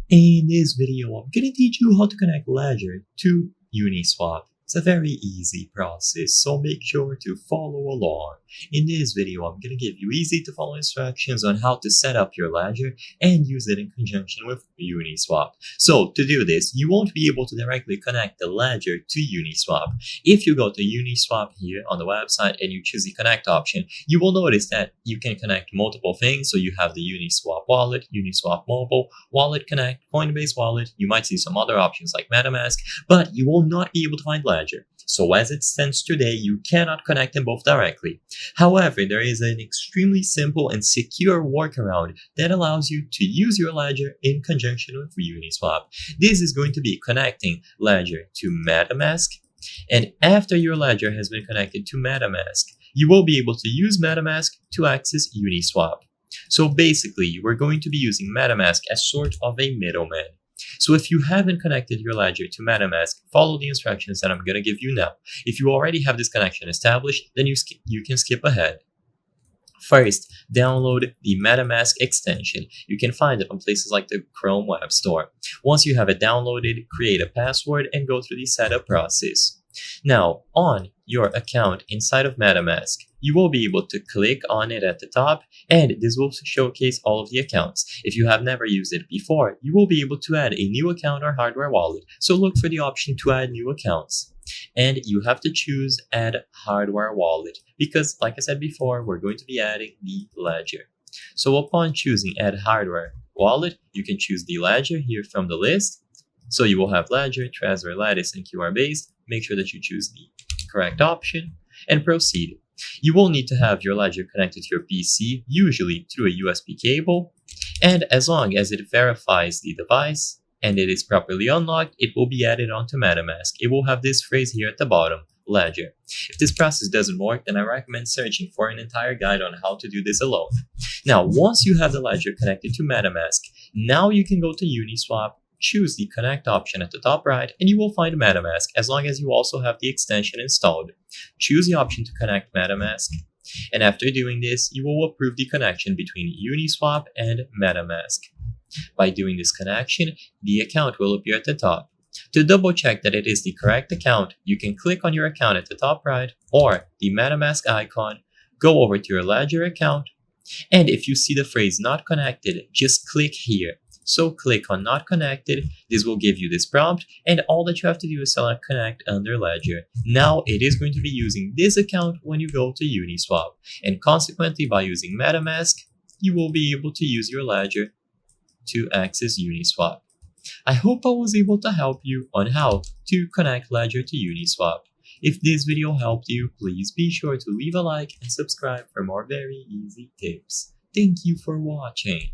In this video, I'm gonna teach you how to connect Ledger to Uniswap. It's a very easy process, so make sure to follow along. In this video, I'm gonna give you easy to follow instructions on how to set up your Ledger and use it in conjunction with Uniswap. So to do this, you won't be able to directly connect the Ledger to Uniswap. If you go to Uniswap here on the website and you choose the connect option, you will notice that you can connect multiple things. So you have the Uniswap wallet, Uniswap mobile, Wallet Connect, Coinbase wallet. You might see some other options like MetaMask, but you will not be able to find Ledger. So as it stands today, you cannot connect them both directly. However, there is an extremely simple and secure workaround that allows you to use your Ledger in conjunction with Uniswap. This is going to be connecting Ledger to MetaMask, and after your Ledger has been connected to MetaMask, you will be able to use MetaMask to access Uniswap. So basically, we're going to be using MetaMask as sort of a middleman. So if you haven't connected your Ledger to MetaMask, follow the instructions that I'm going to give you now. If you already have this connection established, then you can skip ahead. First, download the MetaMask extension. You can find it on places like the Chrome Web Store. Once you have it downloaded, create a password and go through the setup process. Now, on your account inside of MetaMask, you will be able to click on it at the top, and this will showcase all of the accounts. If you have never used it before, you will be able to add a new account or hardware wallet. So look for the option to add new accounts. And you have to choose add hardware wallet because, like I said before, we're going to be adding the Ledger. So upon choosing add hardware wallet, you can choose the Ledger here from the list. So you will have Ledger, Trezor, Lattice, and QR based. Make sure that you choose the correct option and proceed. You will need to have your Ledger connected to your PC, usually through a USB cable, and as long as it verifies the device and it is properly unlocked, it will be added onto MetaMask. It will have this phrase here at the bottom, Ledger. If this process doesn't work, then I recommend searching for an entire guide on how to do this alone. Now, once you have the Ledger connected to MetaMask, now you can go to Uniswap, choose the connect option at the top right, and you will find MetaMask as long as you also have the extension installed. Choose the option to connect MetaMask, and after doing this, you will approve the connection between Uniswap and MetaMask. By doing this connection, the account will appear at the top. To double check that it is the correct account, you can click on your account at the top right or the MetaMask icon, go over to your Ledger account, and if you see the phrase not connected, just click here. So click on not connected, this will give you this prompt, and all that you have to do is select connect under Ledger. Now it is going to be using this account when you go to Uniswap, and consequently by using MetaMask, you will be able to use your Ledger to access Uniswap. I hope I was able to help you on how to connect Ledger to Uniswap. If this video helped you, please be sure to leave a like and subscribe for more very easy tips. Thank you for watching.